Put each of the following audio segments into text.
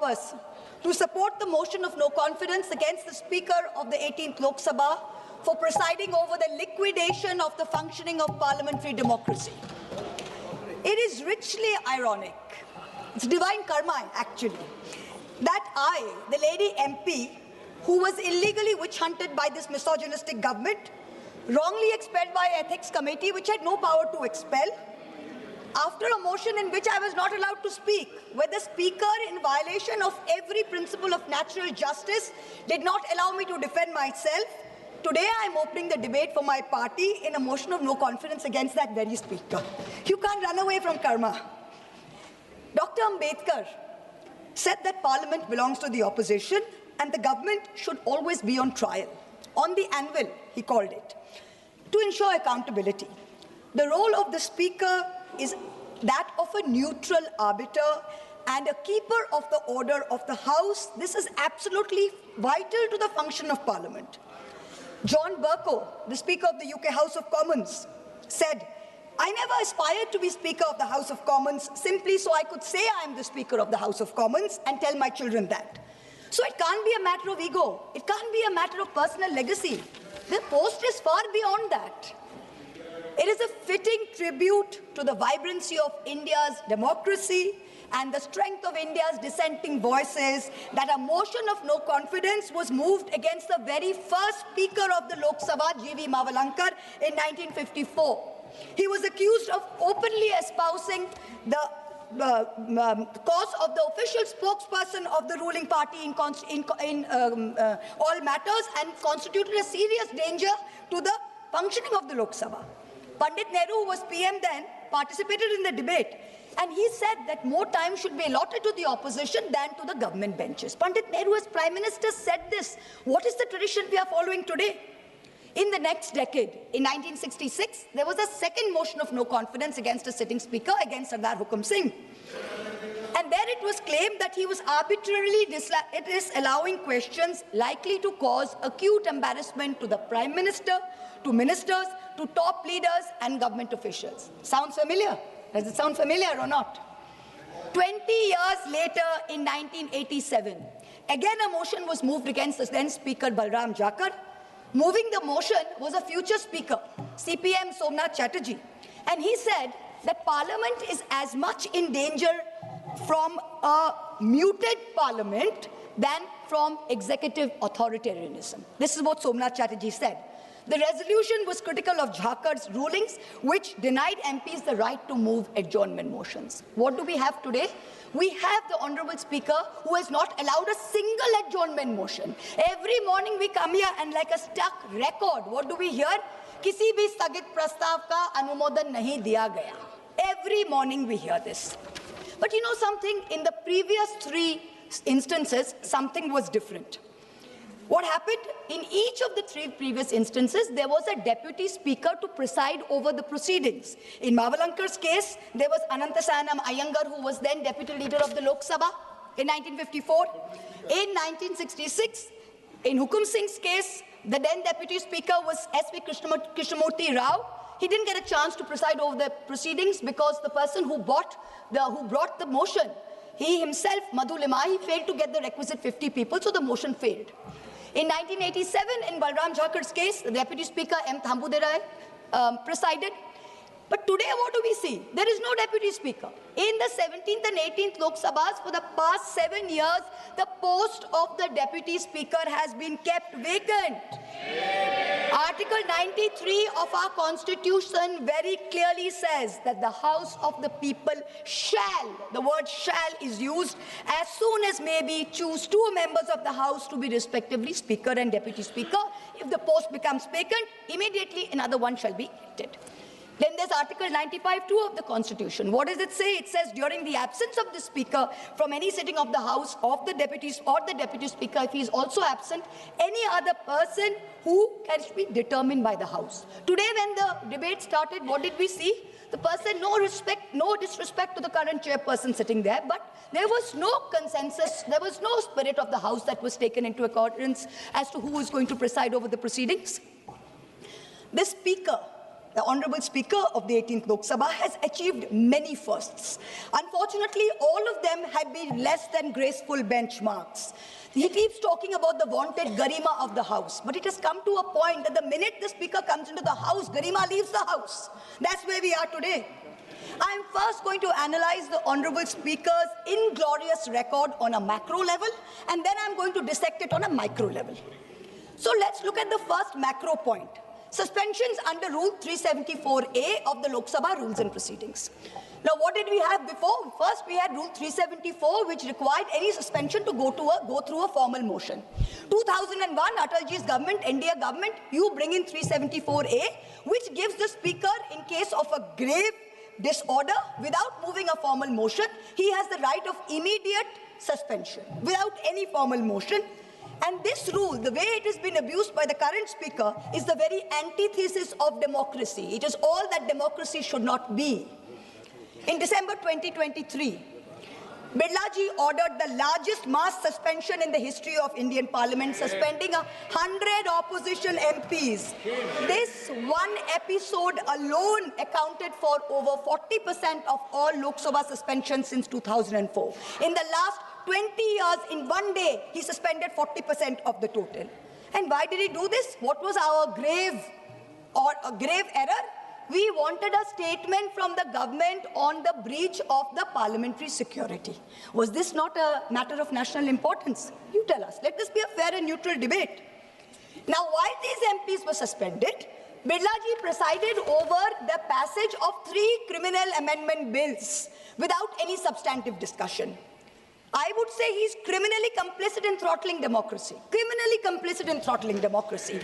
us to support the motion of no confidence against the Speaker of the 18th Lok Sabha for presiding over the liquidation of the functioning of parliamentary democracy. It is richly ironic, it's divine karma actually, that I, the lady MP, who was illegally witch-hunted by this misogynistic government, wrongly expelled by Ethics Committee, which had no power to expel, after a motion in which I was not allowed to speak, where the Speaker, in violation of every principle of natural justice, did not allow me to defend myself. Today I am opening the debate for my party in a motion of no confidence against that very Speaker. You can't run away from karma. Dr. Ambedkar said that Parliament belongs to the opposition and the government should always be on trial. On the anvil, he called it, to ensure accountability. The role of the Speaker is that of a neutral arbiter and a keeper of the order of the House. This is absolutely vital to the function of Parliament. John Bercow, the Speaker of the UK House of Commons, said, "I never aspired to be Speaker of the House of Commons simply so I could say I am the Speaker of the House of Commons and tell my children that." So it can't be a matter of ego. It can't be a matter of personal legacy. The post is far beyond that. It is a fitting tribute to the vibrancy of India's democracy and the strength of India's dissenting voices that a motion of no confidence was moved against the very first Speaker of the Lok Sabha, G.V. Mavalankar, in 1954. He was accused of openly espousing the cause of the official spokesperson of the ruling party in all matters and constituted a serious danger to the functioning of the Lok Sabha. Pandit Nehru, who was PM then, participated in the debate, and he said that more time should be allotted to the opposition than to the government benches. Pandit Nehru, as Prime Minister, said this. What is the tradition we are following today? In the next decade, in 1966, there was a second motion of no confidence against a sitting Speaker, against Sardar Hukum Singh. And there it was claimed that he was arbitrarily disallowing questions likely to cause acute embarrassment to the Prime Minister, to ministers, to top leaders and government officials. Sounds familiar? Does it sound familiar or not? 20 years later, in 1987, again a motion was moved against the then Speaker Balram Jakar. Moving the motion was a future Speaker, CPM Somnath Chatterjee. And he said that Parliament is as much in danger from a muted Parliament than from executive authoritarianism. This is what Somnath Chatterjee said. The resolution was critical of Jakar's rulings, which denied MPs the right to move adjournment motions. What do we have today? We have the Honourable Speaker who has not allowed a single adjournment motion. Every morning we come here and like a stuck record, what do we hear? Kisi bhi स्थगित प्रस्ताव का अनुमोदन नहीं दिया गया. Every morning we hear this. But you know something? In the previous 3 instances, something was different. What happened? In each of the 3 previous instances, there was a deputy speaker to preside over the proceedings. In Mavalankar's case, there was Anantasayanam Iyengar, who was then deputy leader of the Lok Sabha in 1954. In 1966, in Hukum Singh's case, the then deputy speaker was S.V. Krishnamurti Rao. He didn't get a chance to preside over the proceedings because the person who brought the motion, he himself, Madhu Limaye, failed to get the requisite 50 people, so the motion failed. In 1987, in Balram Jakar's case, the Deputy Speaker M. Thambuderai presided. But today, what do we see? There is no Deputy Speaker. In the 17th and 18th Lok Sabhas, for the past 7 years, the post of the Deputy Speaker has been kept vacant. Article 93 of our Constitution very clearly says that the House of the People shall, the word shall is used, as soon as may be, choose 2 members of the House to be respectively Speaker and Deputy Speaker. If the post becomes vacant, immediately another one shall be elected. Then there's Article 95(2) of the Constitution. What does it say? It says during the absence of the Speaker from any sitting of the House of the deputies or the Deputy Speaker, if he is also absent, any other person who can be determined by the House. Today when the debate started, what did we see? The person, no disrespect to the current chairperson sitting there, but there was no consensus, there was no spirit of the House that was taken into accordance as to who is going to preside over the proceedings. The Speaker the Honorable Speaker of the 18th Lok Sabha, has achieved many firsts. Unfortunately, all of them have been less than graceful benchmarks. He keeps talking about the vaunted Garima of the House, but it has come to a point that the minute the Speaker comes into the House, Garima leaves the House. That's where we are today. I am first going to analyze the Honorable Speaker's inglorious record on a macro level, and then I'm going to dissect it on a micro level. So let's look at the first macro point. Suspensions under Rule 374A of the Lok Sabha Rules and Proceedings. Now, what did we have before? First, we had Rule 374, which required any suspension to go through a formal motion. 2001, Atalji's government, NDA government, you bring in 374A, which gives the Speaker, in case of a grave disorder, without moving a formal motion, he has the right of immediate suspension, without any formal motion. And this rule, the way it has been abused by the current Speaker, is the very antithesis of democracy. It is all that democracy should not be. In December 2023, Birlaji ordered the largest mass suspension in the history of Indian Parliament, suspending 100 opposition MPs. This one episode alone accounted for over 40% of all Lok Sabha suspensions since 2004. In the last 20 years, in one day, he suspended 40% of the total. And why did he do this? What was our grave error? We wanted a statement from the government on the breach of the parliamentary security. Was this not a matter of national importance? You tell us. Let this be a fair and neutral debate. Now, while these MPs were suspended, Birlaji presided over the passage of 3 criminal amendment bills without any substantive discussion. I would say he's criminally complicit in throttling democracy. Criminally complicit in throttling democracy.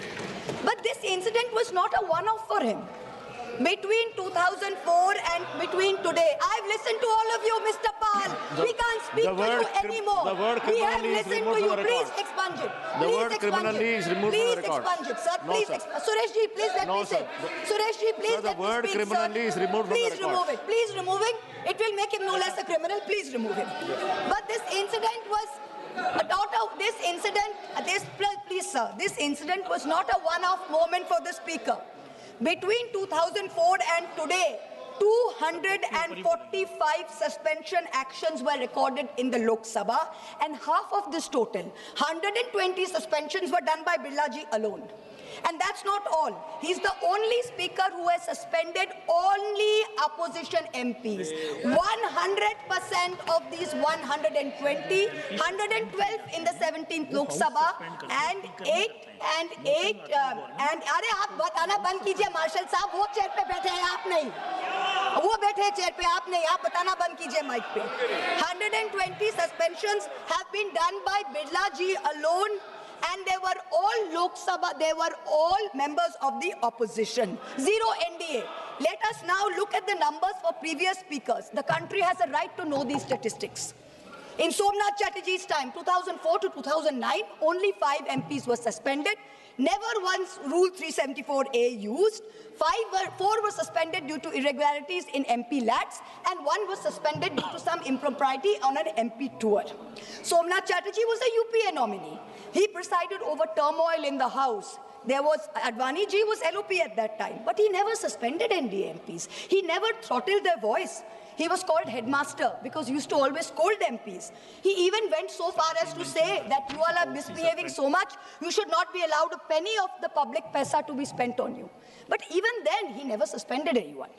But this incident was not a one-off for him. Between 2004 and between today, I've listened to all of you, Mr. Pal. We can't speak to you anymore. The word we have criminally is listened removed to you. from the Please record. expunge it. The Please word expunge criminally it. is removed Please from the record. expunge it, sir. No, Please sir. Suresh ji, please let No, me sir. say. Suresh ji, please Sir, the let me word speak, criminally sir. is removed from the Please record. remove it. Please remove it. It will make him no less a criminal. Please remove him. But this incident was this incident was not a one-off moment for the Speaker. Between 2004 and today, 245 suspension actions were recorded in the Lok Sabha, and half of this total, 120 suspensions, were done by Birlaji alone. And that's not all. He's the only Speaker who has suspended only opposition MPs. 100% of these 120, 112 in the 17th Lok Sabha, and 8 अरे आप बताना बंद कीजिए martial साहब, वो chair पे बैठे हैं आप नहीं, वो बैठे चेयर पे आप नहीं, आप बताना बंद कीजिए माइक पे. 120 suspensions have been done by Birlaji alone. And they were all Lok Sabha, they were all members of the opposition. Zero NDA. Let us now look at the numbers for previous speakers. The country has a right to know these statistics. In Somnath Chatterjee's time, 2004 to 2009, only 5 MPs were suspended. Never once Rule 374A used. 4 were suspended due to irregularities in MP lads, and 1 was suspended due to some impropriety on an MP tour. Somnath Chatterjee was a UPA nominee. He presided over turmoil in the House. Advani ji was LOP at that time, but he never suspended NDA MPs. He never throttled their voice. He was called headmaster because he used to always scold MPs. He even went so far as to say that you all are misbehaving so much, you should not be allowed a penny of the public paisa to be spent on you. But even then, he never suspended anyone.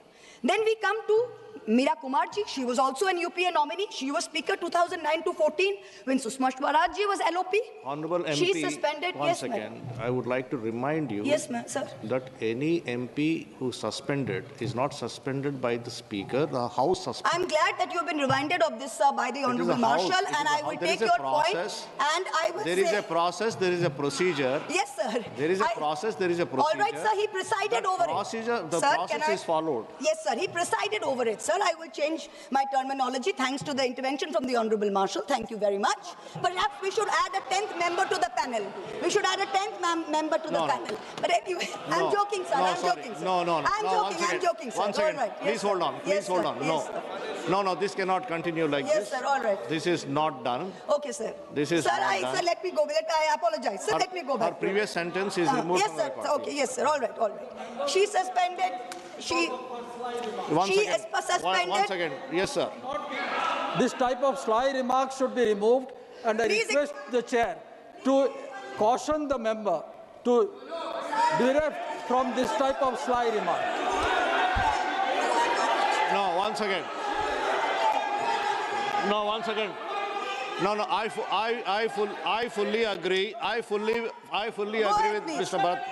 Then we come to Meera Kumarji. She was also an UPA nominee. She was Speaker 2009 to 14 when Sushma Swaraj ji was LOP. Honorable MP, she suspended. once again, I would like to remind you sir. that any MP who suspended is not suspended by the Speaker. The House suspended. I'm glad that you've been reminded of this, sir, by the Honorable Marshal, and I will take your point. And I will There is a process, there is a procedure. Yes, sir. There is a process, there is a procedure. All right, sir, he presided over it. The process is followed. Yes, sir, he presided over it, sir. I will change my terminology thanks to the intervention from the Honorable Marshal. Thank you very much. Perhaps we should add a 10th member to the panel. We should add a 10th member to the panel. But anyway, I'm joking, sir. I'm joking, sir. No. I'm joking, sir. One second. All right. Please hold on. Please hold on. No. No, this cannot continue like Yes, this. sir, all right. This is not done. Okay, sir. This is sir, not done. Sir, let me go. I apologize. Sir, let me go back. Her previous sentence is removed Yes, from the sir. record. Okay, yes, sir. All right, all right. She suspended. Once She again. is suspended. Once again. Yes, sir. This type of sly remarks should be removed, and I Please request the chair to caution the member to bereft from this type of sly remark. No, once again. No, once again. No, I fully agree. I fully agree ahead, with please. Mr. Bharat.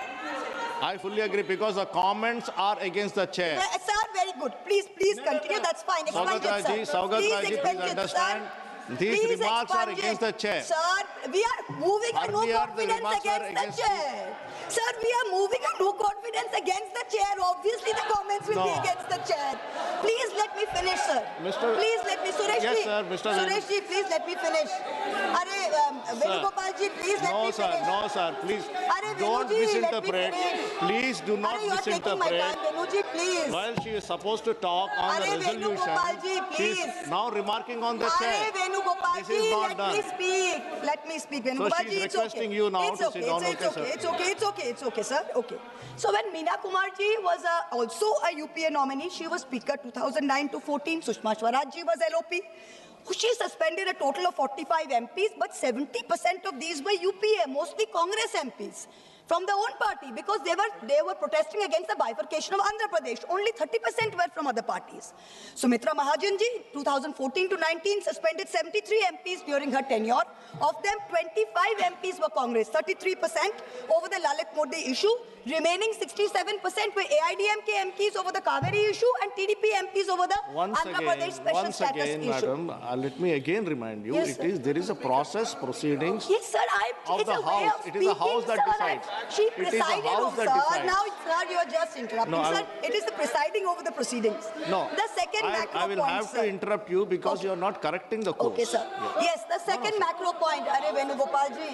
I fully agree because the comments are against the chair. Sir, very good. Please continue. That's fine. Expunge it, sir. Saugat Please Raji, expunge please it, understand. sir. These Please remarks are expunge against it. the chair. Sir, we are moving a no Earlier, the confidence remarks were against the against chair. Sir, we are moving a no confidence against the chair. Obviously, the comments will be No. against the chair. Please let me finish, sir. Please let me, Suresh Yes, ji. sir, Mr. Suresh ji, please let me finish. Venugopal ji, please let No, me sir. finish. No, sir. Please Venu don't ji, let me misinterpret. finish. Please do not You are taking my misinterpret. time, Venu ji, please. While she is supposed to talk on the Venugopal ji, resolution, she please. is now remarking on the chair. Venugopal This ji, is not let done. me speak. Let me speak, Venugopal she's ji. It's requesting okay. you now It's to okay. sit down. It's Okay, okay. sir. It's okay. It's okay. It's okay, sir. Okay. So when Meena Kumar ji was also a UPA nominee, she was Speaker 2009 to 14. Sushma Swaraj ji was LOP. She suspended a total of 45 MPs, but 70% of these were UPA, mostly Congress MPs from their own party, because they were protesting against the bifurcation of Andhra Pradesh. Only 30% were from other parties. Sumitra Mahajan ji, 2014 to 19, suspended 73 MPs during her tenure. Of them, 25 MPs were Congress, 33% over the Lalit Modi issue. Remaining 67% were AIDMK MPs over the Kaveri issue and TDP MPs over the Andhra Pradesh special status issue. Madam, let me again remind you, Yes, sir. there is a process, proceedings Yes, sir. of It's the a way House. of It is the House speaking, that sir. decides. She It is the presided House over, that sir. decides. Now, sir, you are just interrupting, No, sir. It is the presiding over the proceedings. No, The second macro I will point, have sir. to interrupt you because Okay. you are not correcting the course. Okay, sir. Yes, the second macro point. Are Venugopal ji.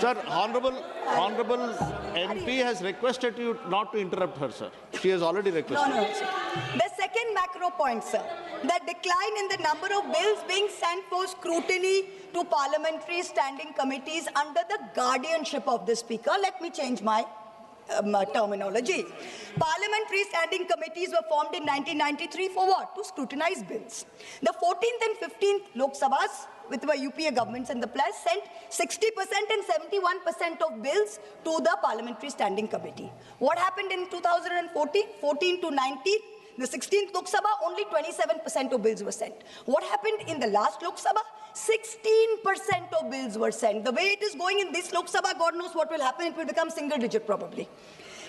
Sir, honorable MP has requested you not to interrupt her, sir. She has already requested. No, sir. The second macro point, sir. The decline in the number of bills being sent for scrutiny to parliamentary standing committees under the guardianship of the Speaker. Let me change my terminology. Parliamentary standing committees were formed in 1993 for what? To scrutinize bills. The 14th and 15th Lok Sabhas, with the UPA governments in the place, sent 60% and 71% of bills to the Parliamentary Standing Committee. What happened in 2014? 14 to 19? The 16th Lok Sabha, only 27% of bills were sent. What happened in the last Lok Sabha? 16% of bills were sent. The way it is going in this Lok Sabha, God knows what will happen. It will become single digit probably.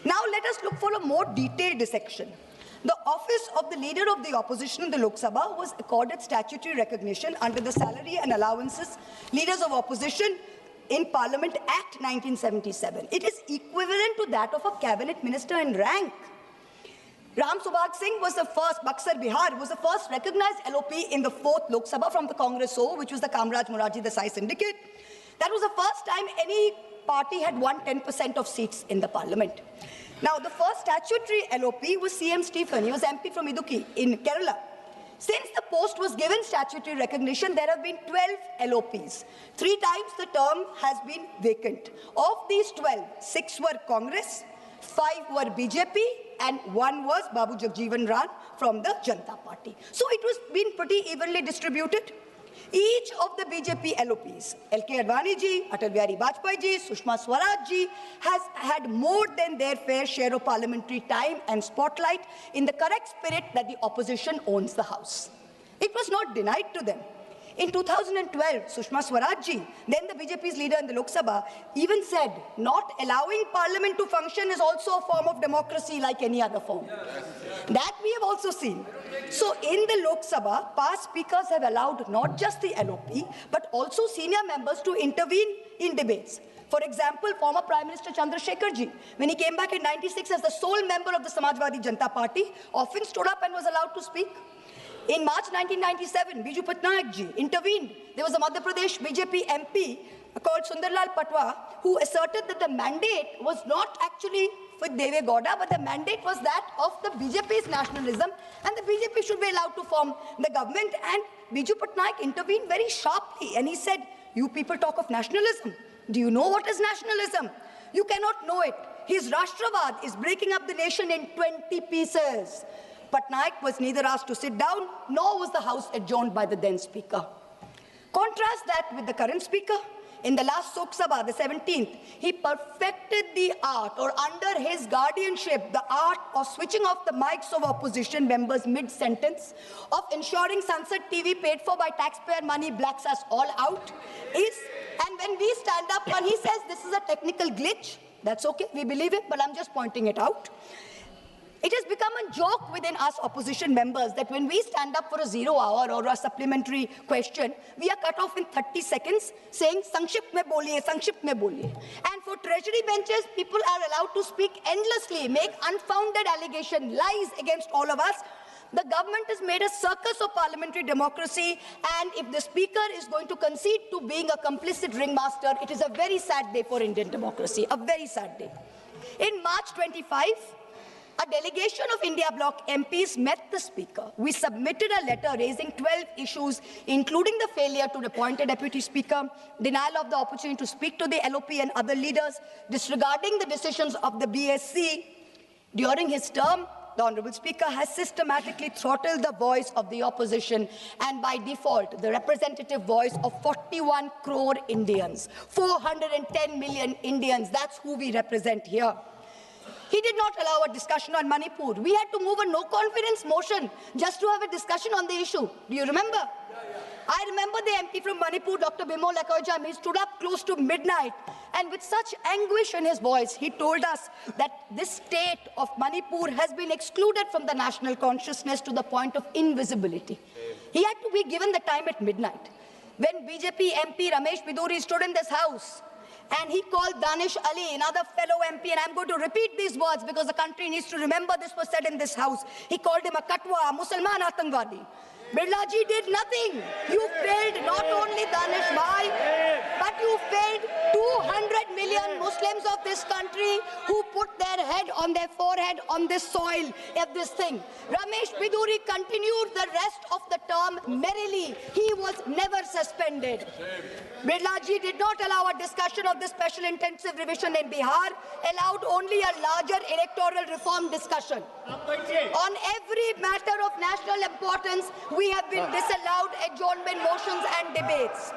Now let us look for a more detailed dissection. The office of the leader of the opposition in the Lok Sabha was accorded statutory recognition under the Salary and Allowances Leaders of Opposition in Parliament Act 1977. It is equivalent to that of a cabinet minister in rank. Ram Subhag Singh was the first, Buxar Bihar was the first recognized LOP in the 4th Lok Sabha from the Congress O, which was the Kamraj Morarji Desai syndicate. That was the first time any party had won 10% of seats in the parliament. Now, the first statutory LOP was CM Stephen. He was MP from Idukki in Kerala. Since the post was given statutory recognition, there have been 12 LOPs. 3 times the term has been vacant. Of these 12, 6 were Congress, 5 were BJP, and 1 was Babu Jagjeevan Ram from the Janata Party. So it was been pretty evenly distributed. Each of the BJP LOPs, LK Advani ji, Atal Bihari Vajpayee ji, Sushma Swaraj ji, has had more than their fair share of parliamentary time and spotlight in the correct spirit that the opposition owns the House. It was not denied to them. In 2012, Sushma Swaraj ji, then the BJP's leader in the Lok Sabha, even said, not allowing parliament to function is also a form of democracy like any other form. That we have also seen. So in the Lok Sabha, past speakers have allowed not just the LOP, but also senior members to intervene in debates. For example, former Prime Minister Chandrasekhar ji, when he came back in 96 as the sole member of the Samajwadi Janata Party, often stood up and was allowed to speak. In March 1997, Biju Patnaik ji intervened. There was a Madhya Pradesh BJP MP called Sundarlal Patwa, who asserted that the mandate was not actually with Deve Gowda, but the mandate was that of the BJP's nationalism, and the BJP should be allowed to form the government. And Biju Patnaik intervened very sharply, and he said, "You people talk of nationalism. Do you know what is nationalism? You cannot know it. His Rashtravad is breaking up the nation in 20 pieces." Patnaik was neither asked to sit down, nor was the House adjourned by the then Speaker. Contrast that with the current Speaker. In the last Lok Sabha, the 17th, he perfected the art, or under his guardianship, the art of switching off the mics of opposition members mid-sentence, of ensuring Sansad TV paid for by taxpayer money blacks us all out. And when we stand up and he says this is a technical glitch, that's okay, we believe it, but I'm just pointing it out. It has become a joke within us opposition members that when we stand up for a 0 hour or a supplementary question, we are cut off in 30 seconds saying, "Sankshipt mein boliye, sankshipt mein boliye." And for treasury benches, people are allowed to speak endlessly, make unfounded allegations, lies against all of us. The government has made a circus of parliamentary democracy, and if the Speaker is going to concede to being a complicit ringmaster, it is a very sad day for Indian democracy, a very sad day. In March 25, a delegation of India Bloc MPs met the Speaker. We submitted a letter raising 12 issues, including the failure to appoint a Deputy Speaker, denial of the opportunity to speak to the LOP and other leaders, disregarding the decisions of the BSC. During his term, the Honourable Speaker has systematically throttled the voice of the opposition and by default, the representative voice of 41 crore Indians, 410 million Indians. That's who we represent here. He did not allow a discussion on Manipur. We had to move a no-confidence motion just to have a discussion on the issue. Do you remember? I remember the MP from Manipur, Dr. Bimol Ekojam. He stood up close to midnight, and with such anguish in his voice, he told us that this state of Manipur has been excluded from the national consciousness to the point of invisibility. He had to be given the time at midnight. When BJP MP Ramesh Biduri stood in this house, and he called Danish Ali, another fellow MP, and I'm going to repeat these words because the country needs to remember this was said in this house. He called him a Katwa, a Musalman Atangwadi. Birlaji did nothing. You failed not only Danish Bhai, but you failed 200 million Muslims of this country who put their head on their forehead on this soil of this thing. Ramesh Biduri continued the rest of the term merrily. He was never suspended. Birlaji did not allow a discussion of the special intensive revision in Bihar, allowed only a larger electoral reform discussion. On every matter of national importance, we have been disallowed adjournment motions and debates.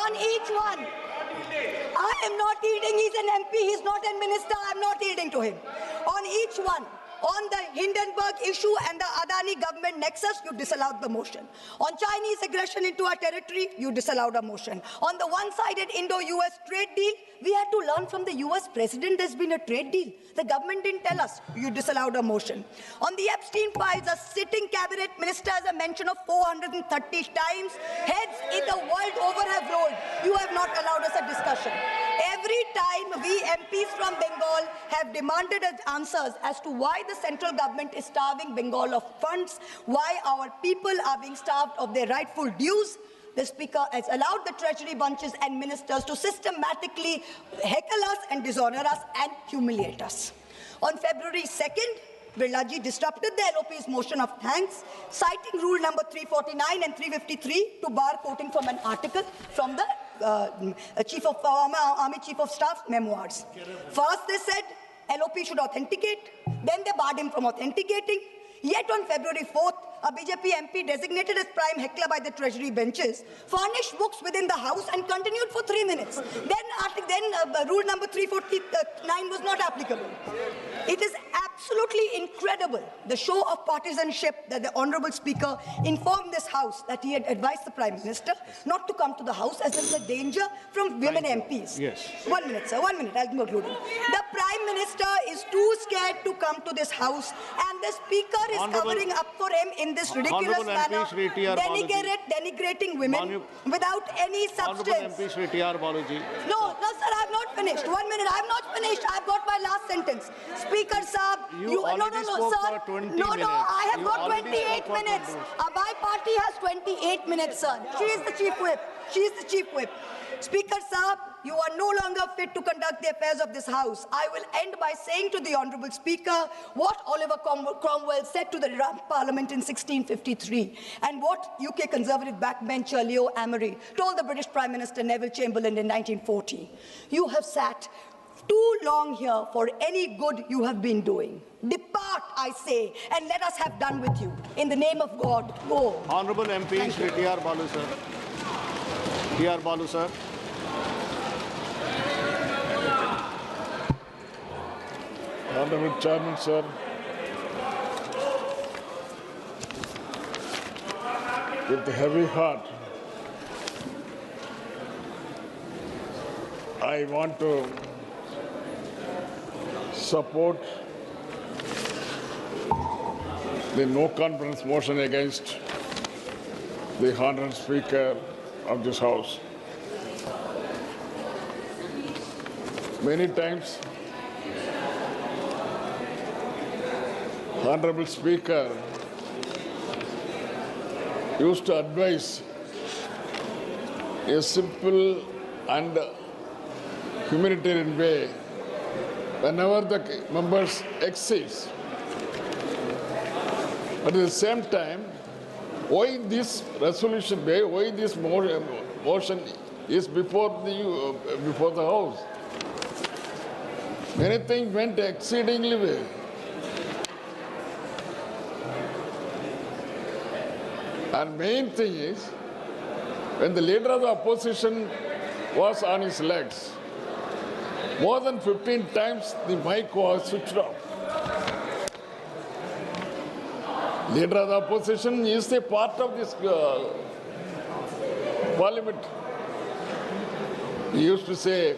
On each one, I am not yielding. He's an MP. He's not a minister. I'm not yielding to him. On each one, on the Hindenburg issue and the Adani government nexus, you disallowed the motion. On Chinese aggression into our territory, you disallowed a motion. On the one-sided Indo-US trade deal, we had to learn from the US president there's been a trade deal. The government didn't tell us. You disallowed a motion. On the Epstein files, a sitting cabinet minister has a mention of 430 times. Heads in the world over have rolled. You have not allowed us a discussion. Every time we MPs from Bengal have demanded answers as to why the central government is starving Bengal of funds, why our people are being starved of their rightful dues, the Speaker has allowed the treasury bunches and ministers to systematically heckle us and dishonor us and humiliate us. On February 2nd, Birlaji disrupted the LOP's motion of thanks, citing rule number 349 and 353 to bar quoting from an article from the Army Chief of Staff's memoirs. First, they said LOP should authenticate. Then they barred him from authenticating. Yet on February 4th, a BJP MP designated as prime heckler by the treasury benches, furnished books within the House and continued for 3 minutes. Then rule number 349 was not applicable. It is absolutely incredible, the show of partisanship that the Honourable Speaker informed this House that he had advised the Prime Minister not to come to the House as there is a danger from women MPs. Yes. 1 minute, sir, 1 minute, I'll be concluding. The Prime Minister is too scared to come to this House, and the Speaker is covering up for him in this ridiculous manner, denigrating women without any substance. Honourable MP Shri T.R. Baluji. No, sir, I have not finished. 1 minute, I have not finished. I have got my last sentence. Speaker Saab, You already spoke sir. for 20 No, minutes. I have You got already 28 spoke for 20 minutes. minutes. My party has 28 minutes, sir. She is the chief whip. She is the chief whip. Speaker Saab, you are no longer fit to conduct the affairs of this House. I will end by saying to the Honourable Speaker what Oliver Cromwell said to the Parliament in 1653 and what UK Conservative backbencher Leo Amery told the British Prime Minister Neville Chamberlain in 1940. You have sat too long here for any good you have been doing. Depart, I say, and let us have done with you. In the name of God, go. Honorable MP Thank Shri you. T.R. Balu, sir. T.R. Balu, sir. Honorable Chairman, sir. With a heavy heart, I want to support the no confidence motion against the Honorable Speaker of this House. Many times, Honorable Speaker used to advise a simple and humanitarian way whenever the members exceeds. But at the same time, why this resolution, why this motion is before the House? Many things went exceedingly well. And main thing is, when the leader of the opposition was on his legs, more than 15 times the mic was switched off. Leader of the opposition is a part of this parliament. He used to say,